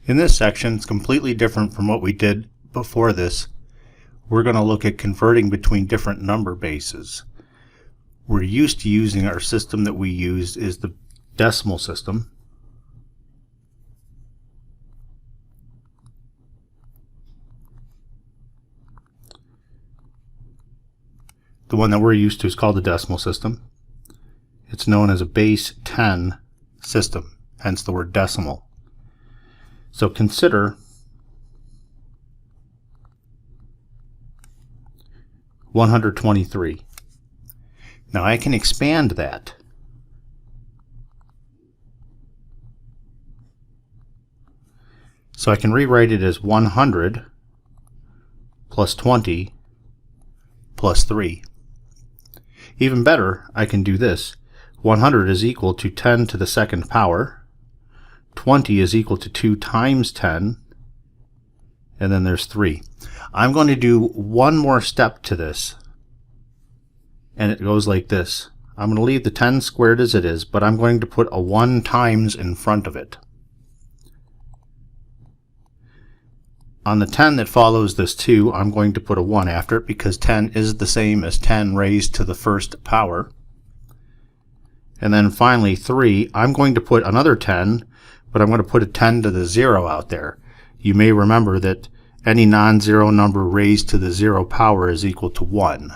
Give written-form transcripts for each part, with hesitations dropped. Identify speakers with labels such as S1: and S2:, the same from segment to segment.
S1: In this section, it's completely different from what we did before this. We're going to look at converting between different number bases. We're used to using our system that we used is the decimal system. The one that we're used to is called the decimal system. It's known as a base 10 system, hence the word decimal. So consider 123. Now I can expand that. So I can rewrite it as 100 plus 20 plus 3. Even better, I can do this. 100 is equal to 10 to the second power. 20 is equal to 2 times 10. And then there's 3. I'm going to do one more step to this. And it goes like this. I'm going to leave the 10 squared as it is, but I'm going to put a 1 times in front of it. On the 10 that follows this 2, I'm going to put a 1 after it because 10 is the same as 10 raised to the first power. And then finally 3, I'm going to put another 10, but I'm going to put a 10 to the 0 out there. You may remember that any non-zero number raised to the 0 power is equal to 1.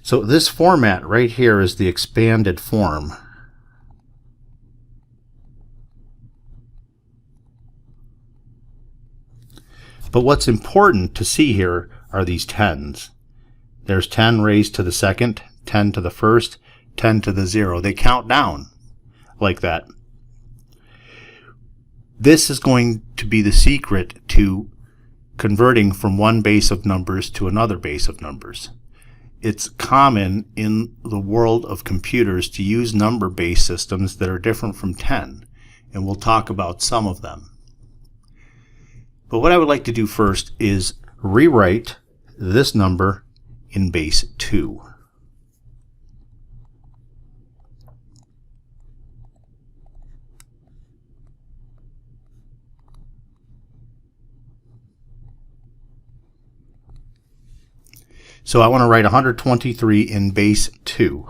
S1: So this format right here is the expanded form. But what's important to see here are these 10s. There's 10 raised to the second, 10 to the first, 10 to the 0. They count down like that. This is going to be the secret to converting from one base of numbers to another base of numbers. It's common in the world of computers to use number-based systems that are different from 10, and we'll talk about some of them. But what I would like to do first is rewrite this number in base 2. So I want to write 123 in base 2.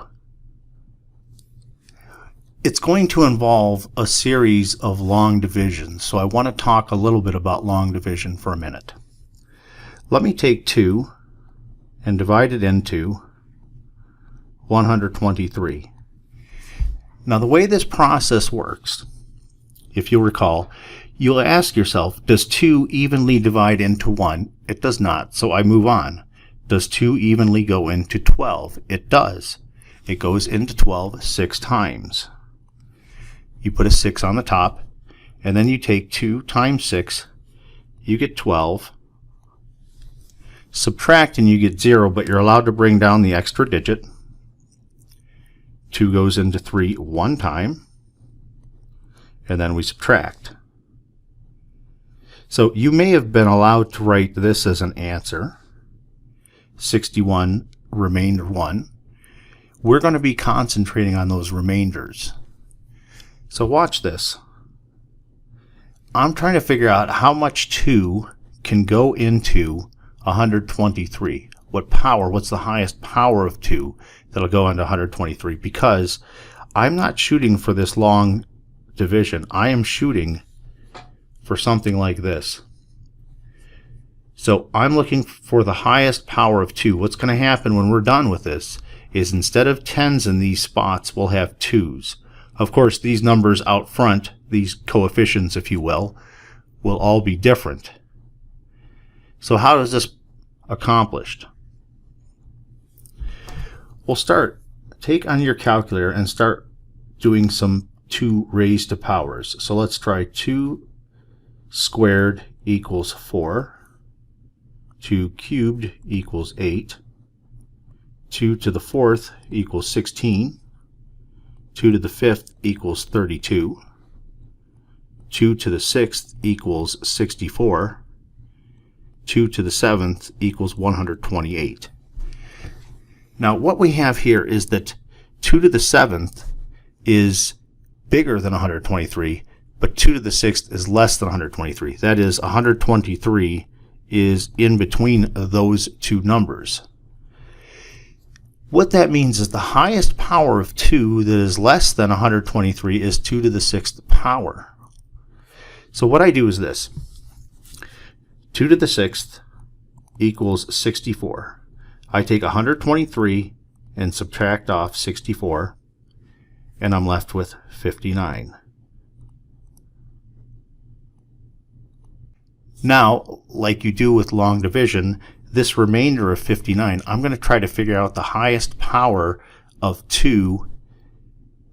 S1: It's going to involve a series of long divisions, so I want to talk a little bit about long division for a minute. Let me take 2 and divide it into 123. Now the way this process works, if you'll recall, you'll ask yourself, does 2 evenly divide into 1? It does not, so I move on. Does 2 evenly go into 12? It does. It goes into 12 6 times. You put a 6 on the top, and then you take 2 times 6, you get 12. Subtract and you get 0, but you're allowed to bring down the extra digit. 2 goes into 3 one time, and then we subtract. So you may have been allowed to write this as an answer. 61 remainder 1. We're going to be concentrating on those remainders. So watch this. I'm trying to figure out how much 2 can go into 123. What power, what's the highest power of 2 that'll go into 123? Because I'm not shooting for this long division. I am shooting for something like this. So I'm looking for the highest power of 2. What's going to happen when we're done with this is instead of 10s in these spots, we'll have 2s. Of course, these numbers out front, these coefficients, if you will all be different. So how is this accomplished? We'll take on your calculator and start doing some 2 raised to powers. So let's try 2 squared equals 4. 2 cubed equals 8. 2 to the 4th equals 16. 2 to the 5th equals 32. 2 to the 6th equals 64. 2 to the 7th equals 128. Now what we have here is that 2 to the 7th is bigger than 123 but 2 to the 6th is less than 123. That is, 123 is in between those two numbers. What that means is the highest power of 2 that is less than 123 is 2 to the 6th power. So what I do is this. 2 to the 6th equals 64. I take 123 and subtract off 64, and I'm left with 59. Now, like you do with long division, this remainder of 59, I'm going to try to figure out the highest power of 2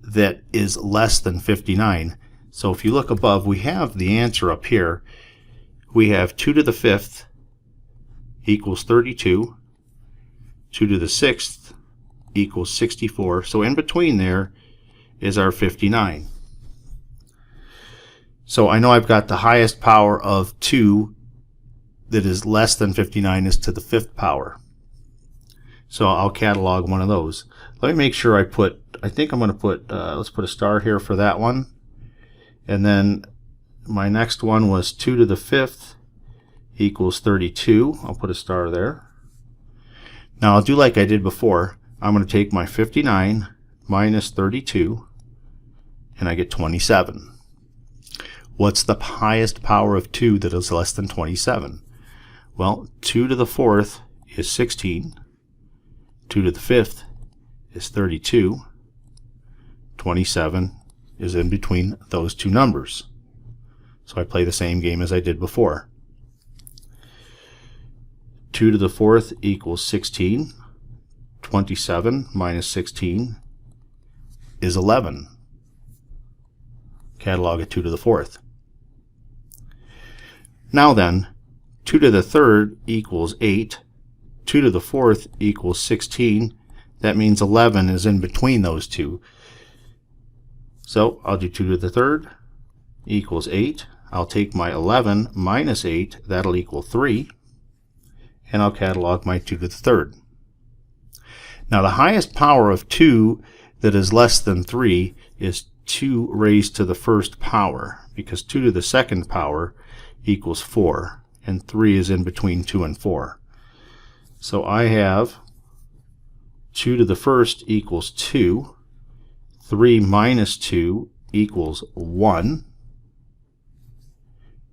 S1: that is less than 59. So if you look above, we have the answer up here. We have 2 to the 5th equals 32. 2 to the 6th equals 64. So in between there is our 59. So I know I've got the highest power of 2 that is less than 59 is to the 5th power. So I'll catalog one of those. Let me make sure I think I'm going to put, let's put a star here for that one. And then my next one was 2 to the 5th equals 32. I'll put a star there. Now I'll do like I did before. I'm going to take my 59 minus 32, and I get 27. What's the highest power of 2 that is less than 27? Well, 2 to the 4th is 16. 2 to the 5th is 32. 27 is in between those two numbers. So I play the same game as I did before. 2 to the 4th equals 16. 27 minus 16 is 11. Catalog at 2 to the 4th. Now then, 2 to the 3rd equals 8. 2 to the 4th equals 16. That means 11 is in between those two. So I'll do 2 to the 3rd equals 8. I'll take my 11 minus 8. That'll equal 3. And I'll catalog my 2 to the 3rd. Now the highest power of 2 that is less than 3 is 2 raised to the 1st power, because 2 to the 2nd power equals 4, and 3 is in between 2 and 4. So I have 2 to the 1st equals 2, 3 minus 2 equals 1,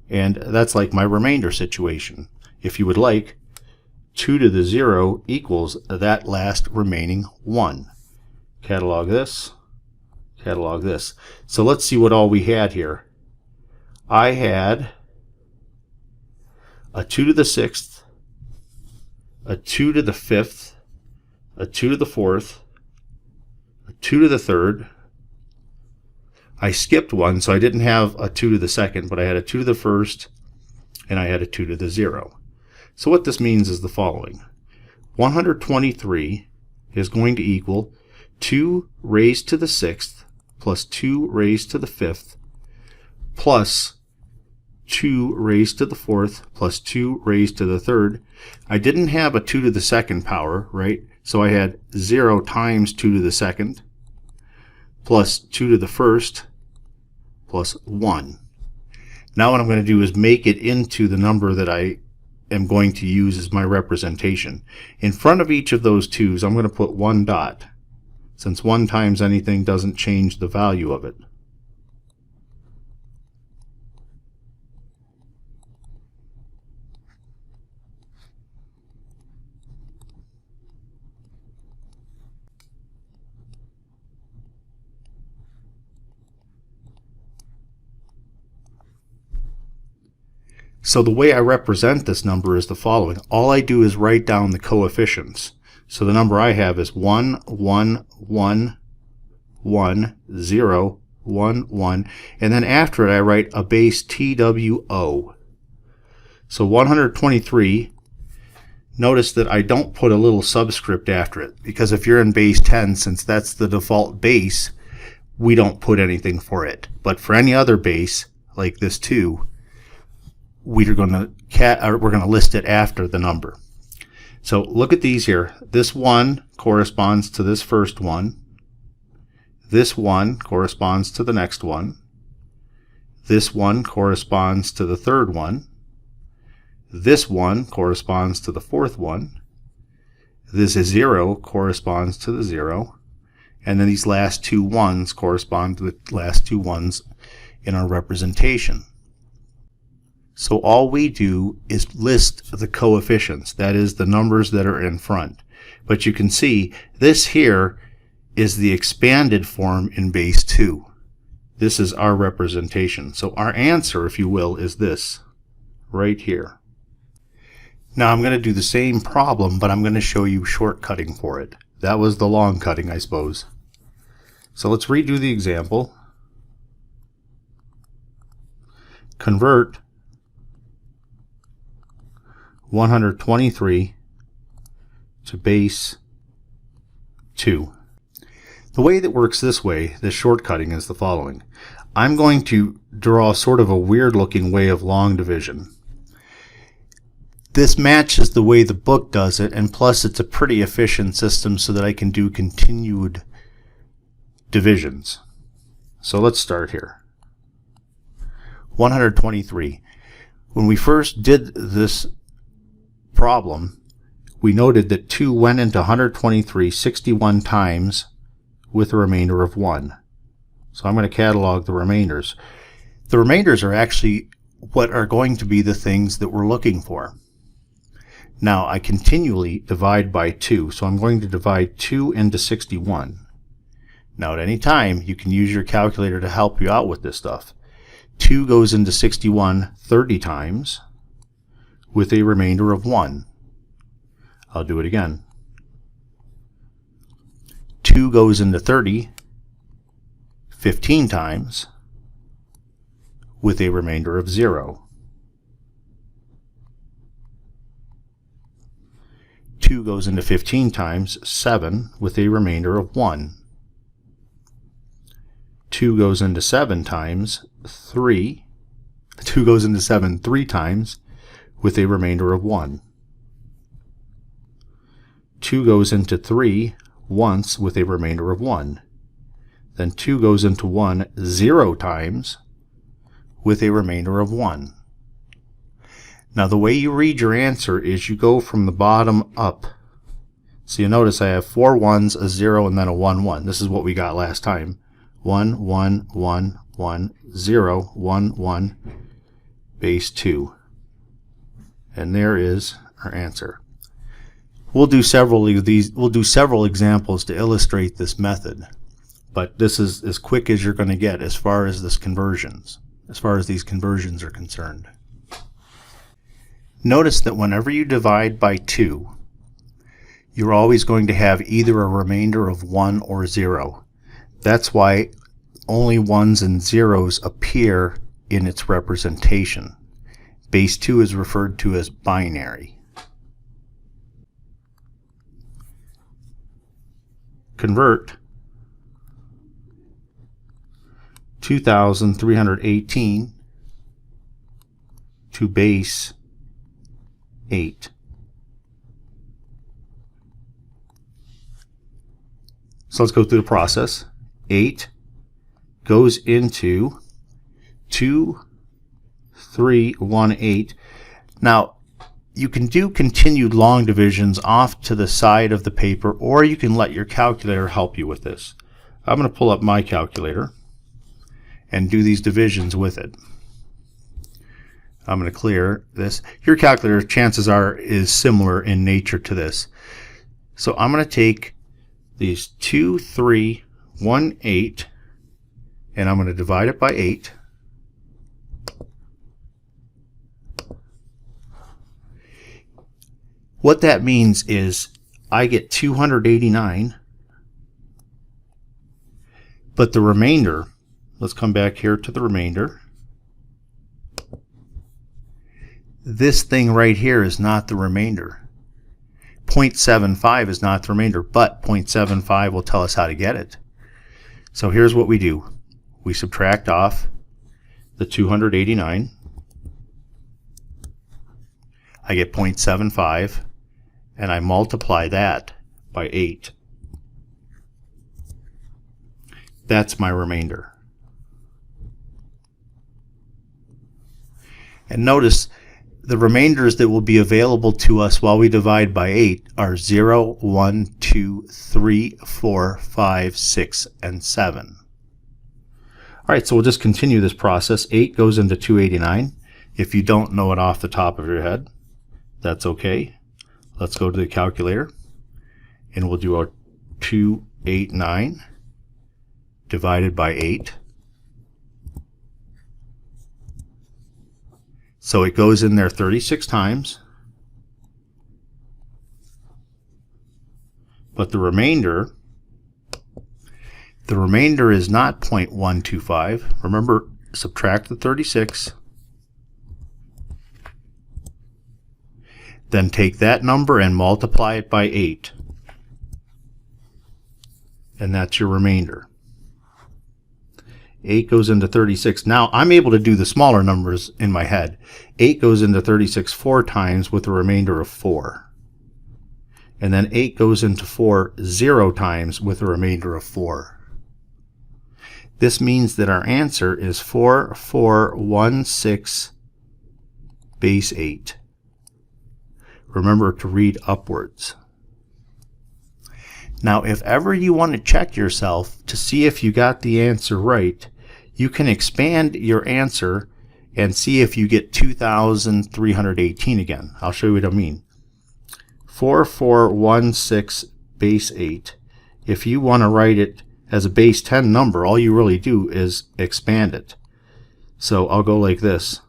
S1: and that's like my remainder situation. If you would like, 2 to the 0 equals that last remaining 1. Catalog this. Catalog this. So let's see what all we had here. I had a 2 to the 6th, a 2 to the 5th, a 2 to the 4th, a 2 to the 3rd. I skipped one, so I didn't have a 2 to the 2nd, but I had a 2 to the 1st, and I had a 2 to the 0. So what this means is the following. 123 is going to equal 2 raised to the 6th plus 2 raised to the 5th plus 2 raised to the 4th plus 2 raised to the 3rd. I didn't have a 2 to the 2nd power, right? So I had 0 times 2 to the 2nd plus 2 to the 1st plus 1. Now what I'm going to do is make it into the number that I am going to use as my representation. In front of each of those 2's, I'm going to put 1 dot, since 1 times anything doesn't change the value of it. So the way I represent this number is the following. All I do is write down the coefficients. So the number I have is 1, 1, 1, 1, 0, 1, 1, and then after it I write a base TWO. So 123, notice that I don't put a little subscript after it, because if you're in base 10, since that's the default base, we don't put anything for it. But for any other base, like this 2, we're going to list it after the number. So look at these here. This 1 corresponds to this first one. This 1 corresponds to the next one. This one corresponds to the third one. This one corresponds to the fourth one. This 0 corresponds to the 0. And then these last two ones correspond to the last two ones in our representation. So all we do is list the coefficients, that is the numbers that are in front. But you can see this here is the expanded form in base 2. This is our representation. So our answer, if you will, is this right here. Now I'm going to do the same problem, but I'm going to show you shortcutting for it. That was the long cutting, I suppose. So let's redo the example. Convert 123 to base 2. The way that works this way, this shortcutting, is the following. I'm going to draw sort of a weird looking way of long division. This matches the way the book does it, and plus it's a pretty efficient system so that I can do continued divisions. So let's start here. 123. When we first did this problem, we noted that 2 went into 123 61 times with a remainder of 1. So I'm going to catalog the remainders. The remainders are actually what are going to be the things that we're looking for. Now I continually divide by 2, so I'm going to divide 2 into 61. Now at any time you can use your calculator to help you out with this stuff. 2 goes into 61 30 times with a remainder of 1. I'll do it again. 2 goes into 30 15 times with a remainder of 0. 2 goes into 15 times 7 with a remainder of 1. 2 goes into 7 times 3. 2 goes into 7 3 times with a remainder of 1. 2 goes into 3 once with a remainder of 1. Then 2 goes into 1 0 times with a remainder of 1. Now the way you read your answer is you go from the bottom up. So you notice I have 4 1s, a 0, and then a 1 1. This is what we got last time. 1 1 1 1 0 1 1 base 2. And there is our answer. We'll do several of these. We'll do several examples to illustrate this method. But this is as quick as you're going to get as far as these conversions are concerned. Notice that whenever you divide by 2, you're always going to have either a remainder of 1 or 0. That's why only 1s and 0s appear in its representation. Base 2 is referred to as binary. Convert 2,318 to base 8. So let's go through the process. 8 goes into 2318. Now, you can do continued long divisions off to the side of the paper, or you can let your calculator help you with this. I'm going to pull up my calculator and do these divisions with it. I'm going to clear this. Your calculator, chances are, is similar in nature to this. So I'm going to take these 2318 and I'm going to divide it by 8. What that means is I get 289, but the remainder, let's come back here to the remainder. This thing right here is not the remainder. 0.75 is not the remainder, but 0.75 will tell us how to get it. So here's what we do. We subtract off the 289. I get 0.75, and I multiply that by 8. That's my remainder. And notice the remainders that will be available to us while we divide by 8 are 0, 1, 2, 3, 4, 5, 6, and 7. All right, so we'll just continue this process. 8 goes into 289. If you don't know it off the top of your head, that's okay. Let's go to the calculator, and we'll do our 289 divided by 8. So it goes in there 36 times. But the remainder is not 0.125. Remember, subtract the 36. Then take that number and multiply it by 8. And that's your remainder. 8 goes into 36. Now I'm able to do the smaller numbers in my head. 8 goes into 36 4 times with a remainder of 4. And then 8 goes into 4 0 times with a remainder of 4. This means that our answer is 4416 base 8. Remember to read upwards. Now, if ever you want to check yourself to see if you got the answer right, you can expand your answer and see if you get 2,318 again. I'll show you what I mean. 4416 base 8. If you want to write it as a base 10 number, all you really do is expand it. So I'll go like this.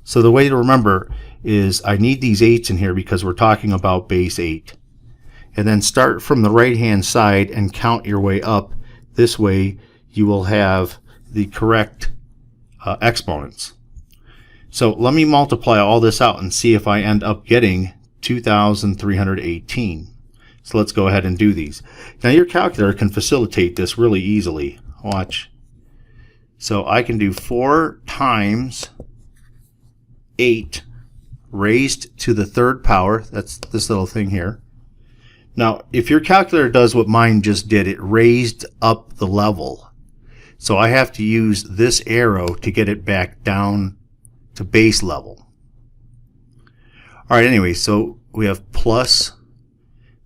S1: So the way to remember is I need these 8s in here because we're talking about base 8. And then start from the right hand side and count your way up. This way you will have the correct exponents. So let me multiply all this out and see if I end up getting 2,318. So let's go ahead and do these. Now your calculator can facilitate this really easily. Watch. So I can do 4 times 8 raised to the 3rd power. That's this little thing here. Now, if your calculator does what mine just did, it raised up the level. So I have to use this arrow to get it back down to base level. All right, anyway, so we have plus.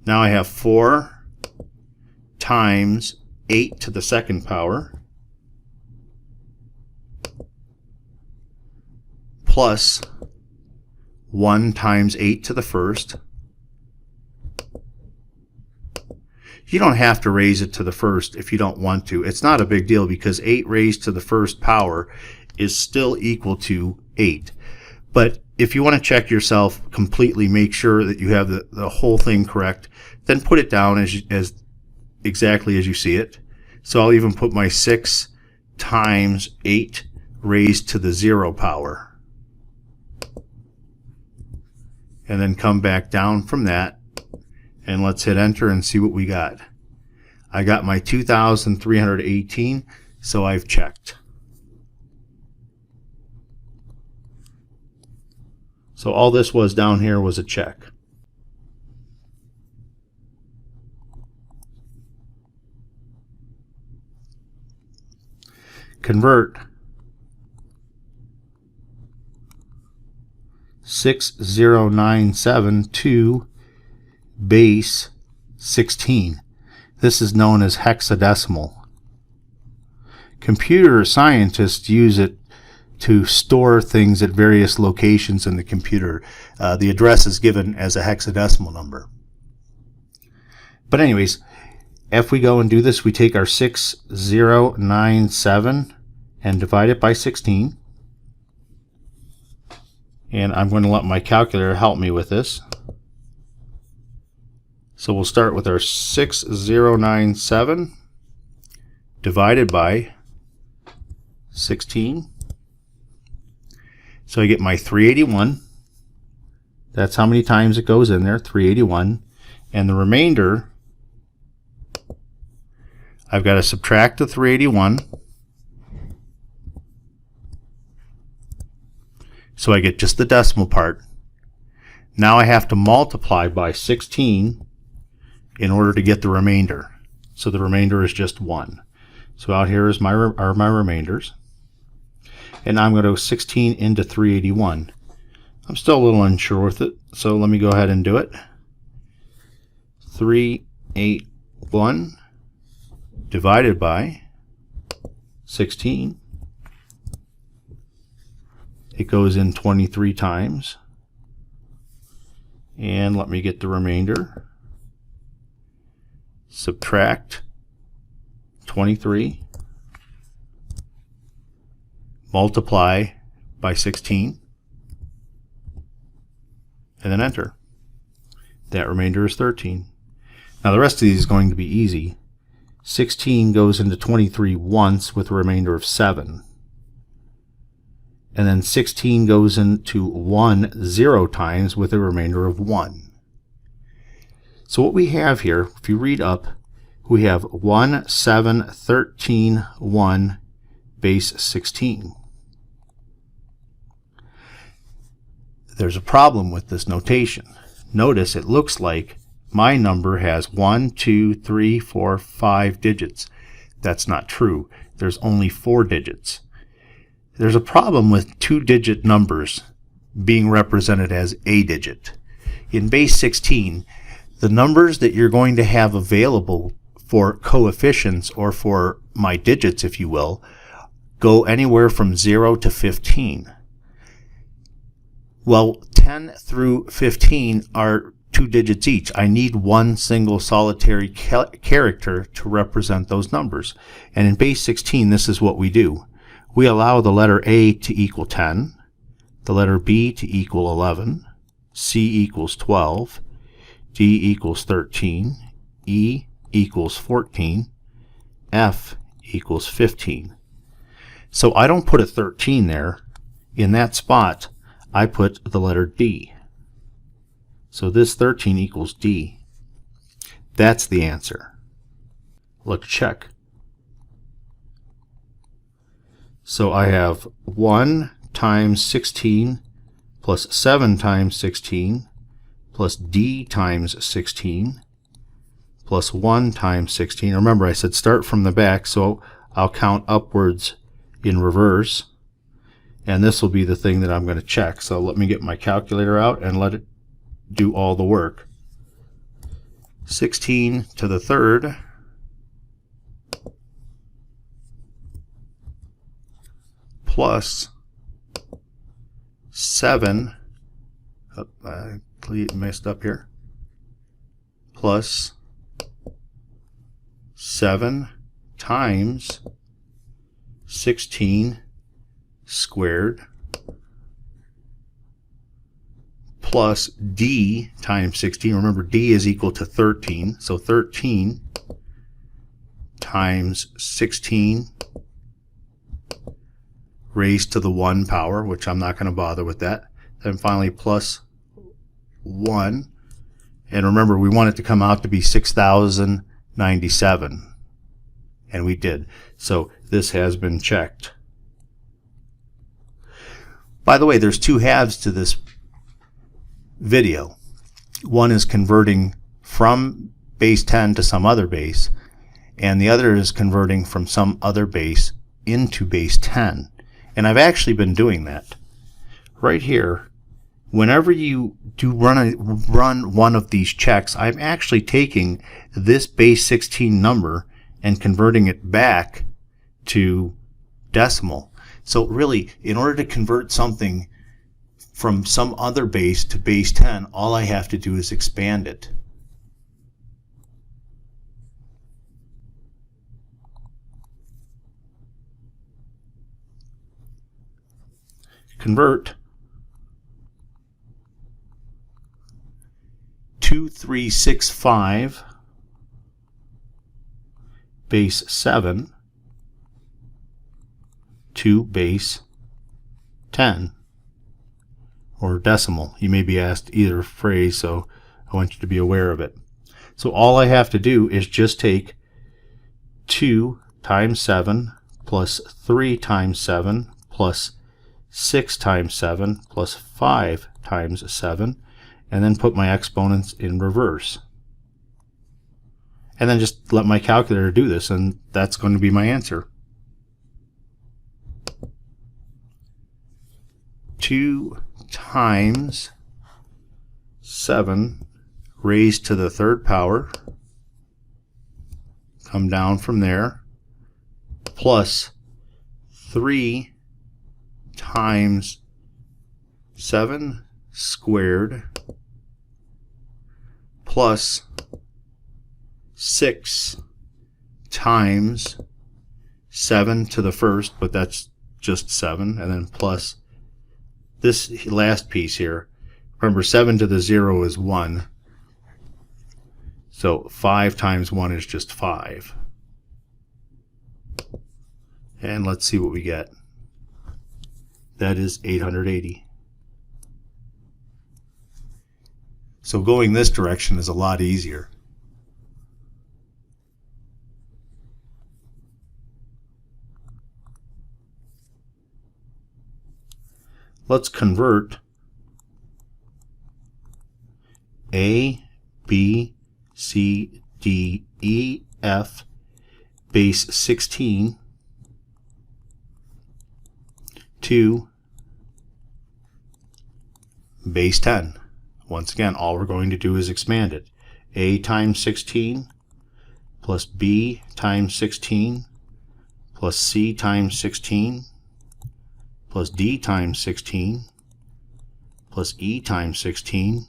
S1: Now I have 4 times 8 to the 2nd power plus 1 times 8 to the 1st. You don't have to raise it to the 1st if you don't want to. It's not a big deal because 8 raised to the 1st power is still equal to 8. But if you want to check yourself completely, make sure that you have the whole thing correct, then put it down as exactly as you see it. So I'll even put my 6 times 8 raised to the 0 power. And then come back down from that. And let's hit enter and see what we got. I got my 2,318, so I've checked. So all this was down here was a check. Convert 6097 to base 16. This is known as hexadecimal. Computer scientists use it to store things at various locations in the computer. The address is given as a hexadecimal number. But anyways, if we go and do this, we take our 6097 and divide it by 16. And I'm going to let my calculator help me with this. So we'll start with our 6097 divided by 16. So I get my 381. That's how many times it goes in there, 381. And the remainder, I've got to subtract the 381. So I get just the decimal part. Now I have to multiply by 16 in order to get the remainder. So the remainder is just 1. So out here is are my remainders. And now I'm going to go 16 into 381. I'm still a little unsure with it, so let me go ahead and do it. 381 divided by 16. It goes in 23 times. And let me get the remainder. Subtract 23. Multiply by 16. And then enter. That remainder is 13. Now the rest of these is going to be easy. 16 goes into 23 once with a remainder of 7. And then 16 goes into 1 0 times with a remainder of 1. So what we have here, if you read up, we have 1, 7, 13, 1, base 16. There's a problem with this notation. Notice it looks like my number has 1, 2, 3, 4, 5 digits. That's not true. There's only 4 digits. There's a problem with 2-digit numbers being represented as a digit. In base 16, the numbers that you're going to have available for coefficients, or for my digits if you will, go anywhere from 0 to 15. Well, 10 through 15 are 2 digits each. I need one single solitary character to represent those numbers. And in base 16, this is what we do. We allow the letter A to equal 10, the letter B to equal 11, C equals 12, D equals 13, E equals 14, F equals 15. So I don't put a 13 there. In that spot, I put the letter D. So this 13 equals D. That's the answer. Let's check. So I have 1 times 16 plus 7 times 16 plus D times 16 plus 1 times 16. Remember, I said start from the back, so I'll count upwards in reverse. And this will be the thing that I'm going to check. So let me get my calculator out and let it do all the work. 16 to the third plus 7, I messed up here, plus 7 times 16 squared plus D times 16. Remember, D is equal to 13, so 13 times 16 raised to the 1 power, which I'm not going to bother with that. Then finally plus 1. And remember, we want it to come out to be 6,097. And we did. So this has been checked. By the way, there's 2 halves to this video. One is converting from base 10 to some other base, and the other is converting from some other base into base 10. And I've actually been doing that. Right here, whenever you do run one of these checks, I'm actually taking this base 16 number and converting it back to decimal. So really, in order to convert something from some other base to base 10, all I have to do is expand it. Convert 2365 base 7 to base 10, or decimal. You may be asked either phrase, so I want you to be aware of it. So all I have to do is just take 2 times 7 plus 3 times 7 plus 6 times 7 plus 5 times 7, and then put my exponents in reverse. and then just let my calculator do this, and that's going to be my answer. 2 times 7 raised to the third power, come down from there, plus 3 times 7 squared plus 6 times 7 to the first, but that's just 7, and then plus this last piece here. Remember, 7 to the 0 is 1. So 5 times 1 is just 5. And let's see what we get. That is 880. So going this direction is a lot easier. Let's convert A, B, C, D, E, F, base 16 to base 10. Once again, all we're going to do is expand it. A times 16 plus B times 16 plus C times 16 plus D times 16 plus E times 16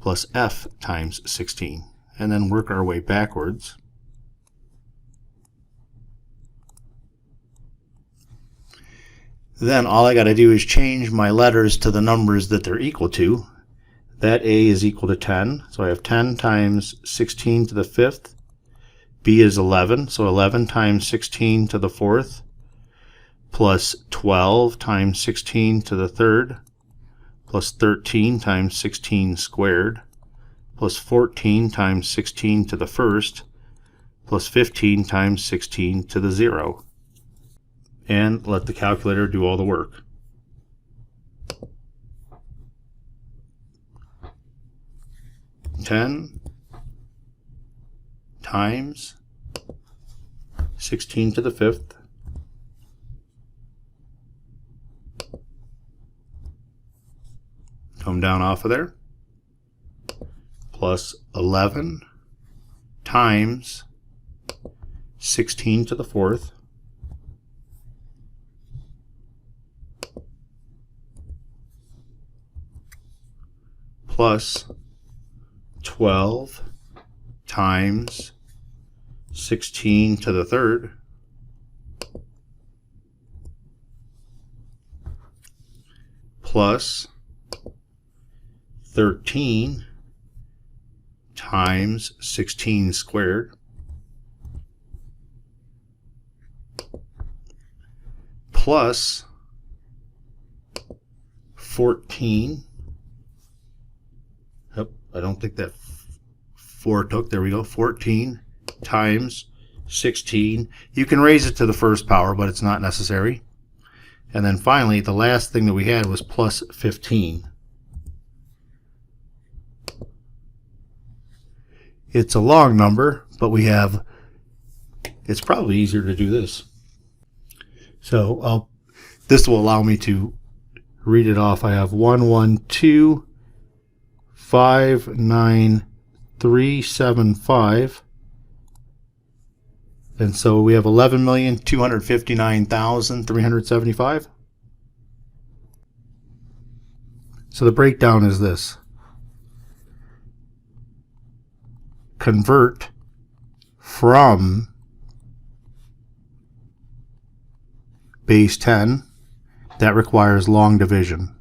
S1: plus F times 16, and then work our way backwards. Then all I got to do is change my letters to the numbers that they're equal to. That A is equal to 10, so I have 10 times 16 to the 5th. B is 11, so 11 times 16 to the 4th, plus 12 times 16 to the 3rd, plus 13 times 16 squared, plus 14 times 16 to the 1st, plus 15 times 16 to the 0. And let the calculator do all the work. Ten times 16 to the 5th come down off of there, plus 11 times 16 to the 4th plus 12 times 16 to the 3rd plus 13 times 16 squared plus 14. I don't think that 4 took. There we go. 14 times 16. You can raise it to the first power, but it's not necessary. And then finally, the last thing that we had was plus 15. It's a long number, but it's probably easier to do this. So this will allow me to read it off. I have 112,59375. And so we have 11,259,375. So the breakdown is this. Convert from base 10. That requires long division.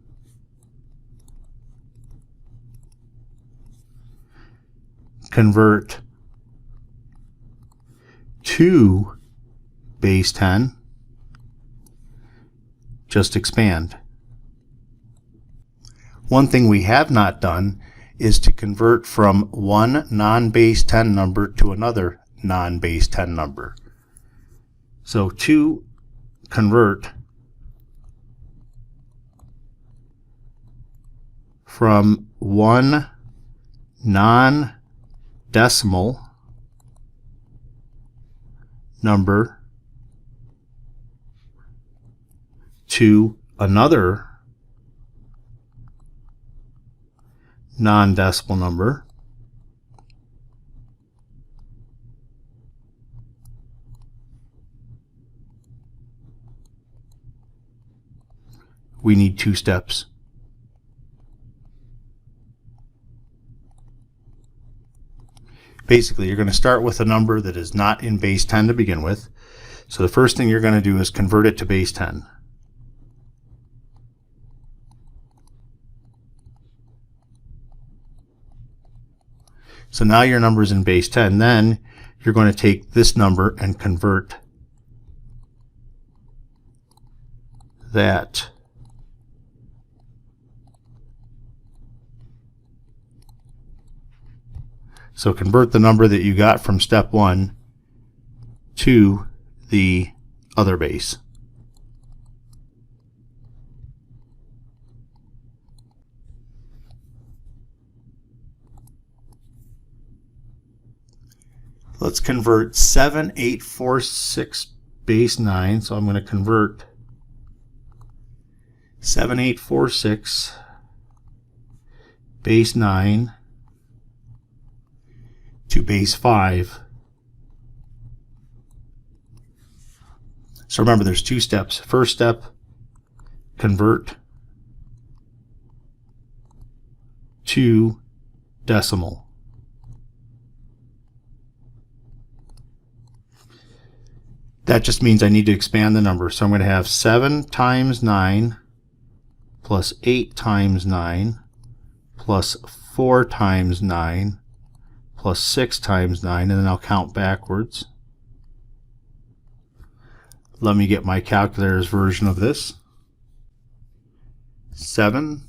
S1: Convert to base 10. Just expand. One thing we have not done is to convert from one non-base 10 number to another non-base 10 number. So to convert from one non-decimal number to another non-decimal number, we need 2 steps. Basically, you're going to start with a number that is not in base 10 to begin with. So the first thing you're going to do is convert it to base 10. So now your number is in base 10. Then you're going to take this number and convert that So convert the number that you got from step 1 to the other base. Let's convert 7846 base 9. So I'm going to convert 7846 base 9 to base 5. So remember, there's 2 steps. First step, convert to decimal. That just means I need to expand the number. So I'm going to have 7 times 9 plus 8 times 9 plus 4 times 9 plus 6 times 9, and then I'll count backwards. Let me get my calculator's version of this. 7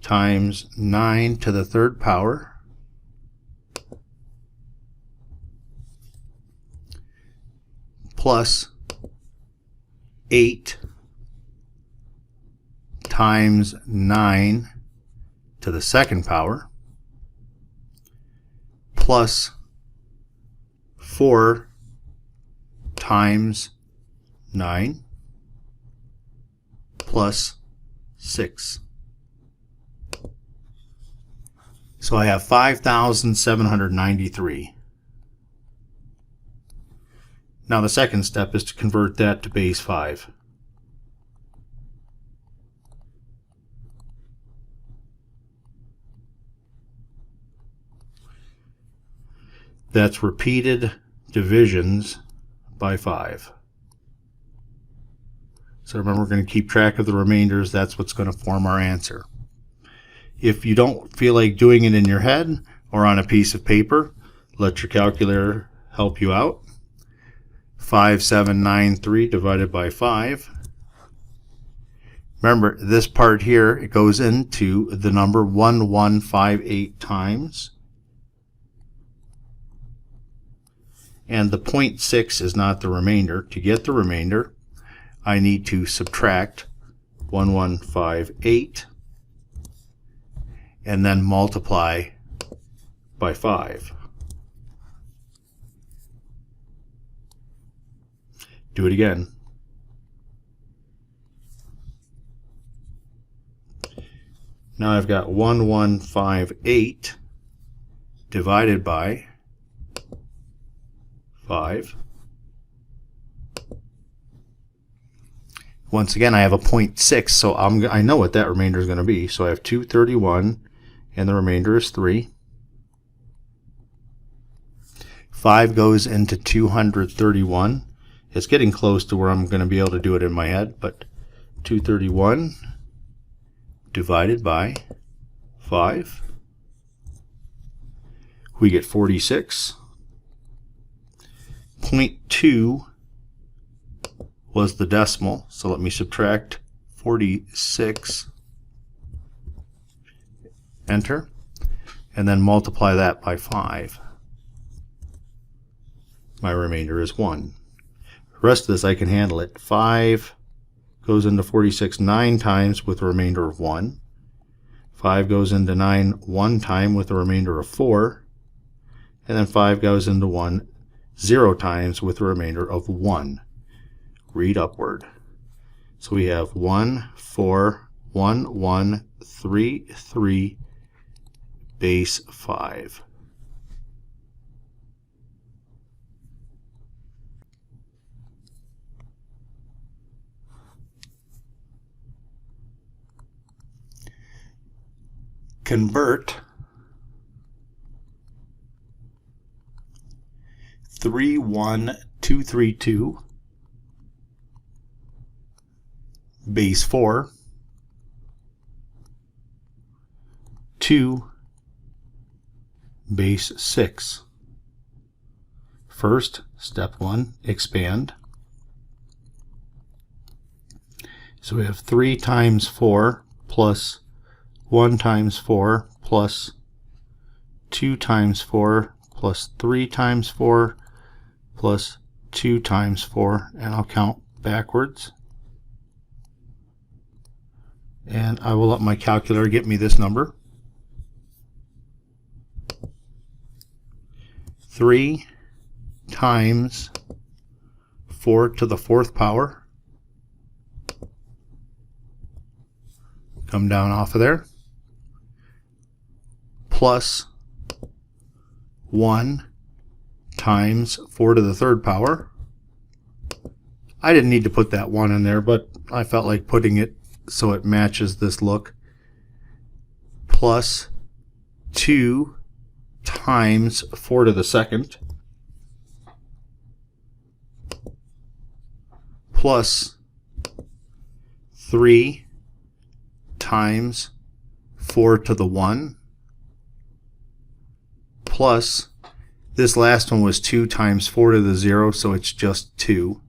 S1: times 9 to the 3rd power plus 8 times 9 to the 2nd power plus 4 times 9 plus 6. So I have 5,793. Now the second step is to convert that to base 5. That's repeated divisions by 5. So remember, we're going to keep track of the remainders. That's what's going to form our answer. If you don't feel like doing it in your head or on a piece of paper, let your calculator help you out. 5793 divided by 5. Remember, this part here, it goes into the number 1158 times. And the 0.6 is not the remainder. To get the remainder, I need to subtract 1158 and then multiply by 5. Do it again. Now I've got 1158 divided by 5. Once again, I have a 0.6, so I know what that remainder is going to be. So I have 231, and the remainder is 3. 5 goes into 231. It's getting close to where I'm going to be able to do it in my head, but 231 divided by 5, we get 46. 0.2 was the decimal, so let me subtract 46, enter, and then multiply that by 5. My remainder is 1. The rest of this I can handle it. 5 goes into 46 9 times with a remainder of 1. 5 goes into 9 1 time with a remainder of 4. And then 5 goes into 1 0 times with a remainder of 1. Read upward. So we have 1, 4, 1, 1, 3, 3, base 5. Convert 31232 base 4 to base 6. First, step 1, expand. So we have 3 times 4 plus 1 times 4 plus 2 times 4 plus 3 times 4 plus 2 times 4, and I'll count backwards. And I will let my calculator get me this number. 3 times 4 to the 4th power. Come down off of there. Plus 1 times 4 to the 3rd power. I didn't need to put that 1 in there, but I felt like putting it so it matches this look. Plus 2 times 4 to the 2nd. Plus 3 times 4 to the 1. Plus, this last one was 2 times 4 to the 0, so it's just 2.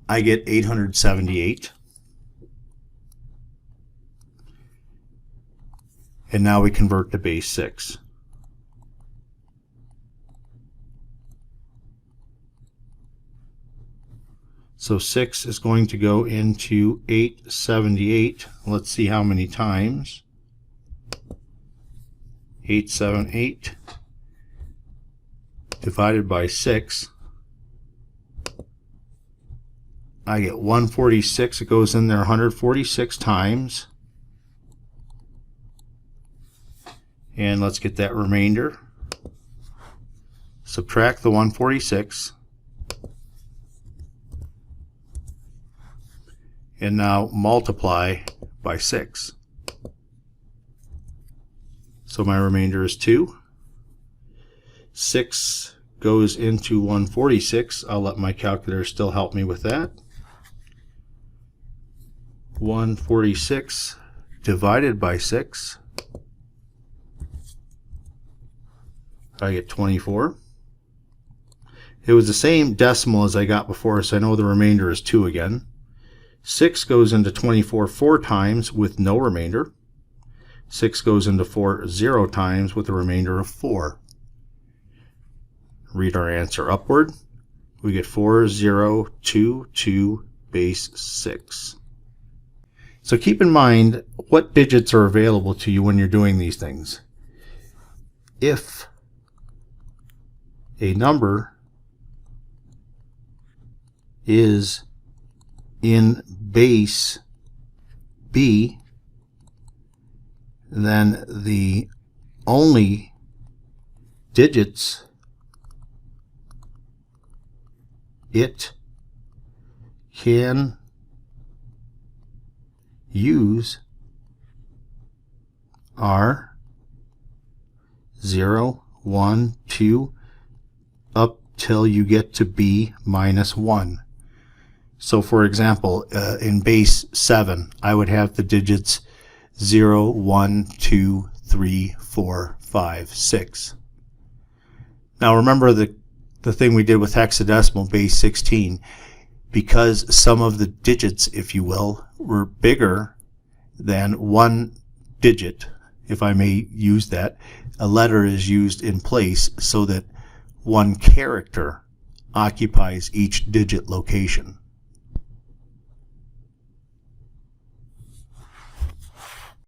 S1: I get 878. And now we convert to base 6. So 6 is going to go into 878. Let's see how many times. 878 divided by 6. I get 146. It goes in there 146 times. And let's get that remainder. Subtract the 146. And now multiply by 6. So my remainder is 2. 6 goes into 146. I'll let my calculator still help me with that. 146 divided by 6. I get 24. It was the same decimal as I got before, so I know the remainder is 2 again. 6 goes into 24 4 times with no remainder. 6 goes into 4 0 times with a remainder of 4. Read our answer upward. We get 4022 base 6. So keep in mind what digits are available to you when you're doing these things. If a number is in base B, then the only digits it can use are 0, 1, 2, up till you get to B minus 1. So for example, in base 7, I would have the digits 0, 1, 2, 3, 4, 5, 6. Now remember the thing we did with hexadecimal base 16. Because some of the digits, if you will, were bigger than one digit, if I may use that, a letter is used in place so that one character occupies each digit location.